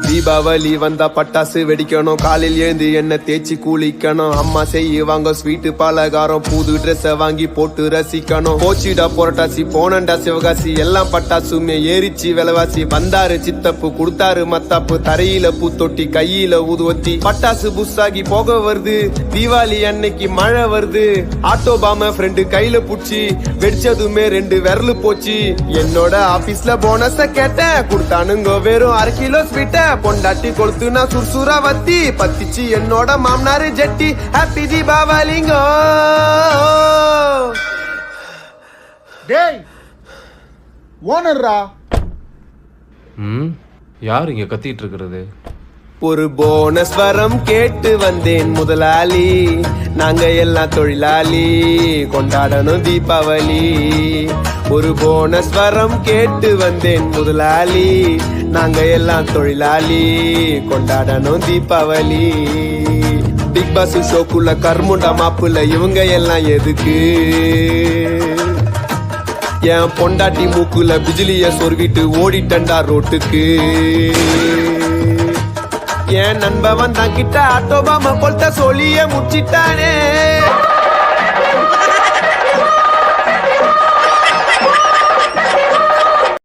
தீபாவளி வந்தா பட்டாசு வெடிக்கணும், காலையில் எழுந்து என்ன தேய்ச்சி குளிக்கணும், அம்மா செய்வாங்க ஸ்வீட்டு பலகாரம், புது ட்ரெஸ் வாங்கி போட்டு ரசிக்கணும். போச்சிடா புரட்டாசி போனண்டா சிவகாசி, எல்லாம் பட்டாசுமே ஏறிச்சு விலவாசி. வந்தாரு சித்தப்பு கொடுத்தாரு மத்தாப்பு, தரையில பூத்தொட்டி கையில ஊதுவத்தி, பட்டாசு புஸ்ஸாகி போக வருது, தீபாவளி அன்னைக்கு மழை வருது. ஆட்டோ பாம ஃப்ரெண்டு கையில புடிச்சு வெடிச்சதுமே 2 விரலு போச்சு. என்னோட ஆபீஸ்ல போனஸ கேட்டேன், கொடுத்தானுங்க வெறும் 1/2 கிலோ ஸ்வீட்ட. பொண்டாட்டி கொளுத்து நான் சுர்சுரா வத்தி, பத்திச்சு என்னோட மாமனாரு ஜெட்டி. ஹாப்பி தீபாவளிங்கோ. டேய் ஓனர்ரா. யார் இங்க கத்திட்டு இருக்கிறது? ஒரு போனஸ் வரம் கேட்டு வந்தேன் முதலாளி, நாங்க எல்லாம் தொழிலாளி கொண்டாடணும் தீபாவளி. ஒரு போனஸ் வரம் கேட்டு வந்தேன் முதலாளி, நாங்க எல்லாம் தொழிலாளி கொண்டாடணும் தீபாவளி. பிக் பாஸ் ஷோக்குள்ள கர்முண்டா மாப்புல இவங்க எல்லாம் எதுக்கு? என் பொண்டாட்டி மூக்குல பிஜிலிய சொருகிட்டு ஓடிட்டண்டா ரோட்டுக்கு. என் நண்பவன் தான் கிட்ட ஆட்டோபாம கொல்த்த சொல்லிய முச்சிட்டானே.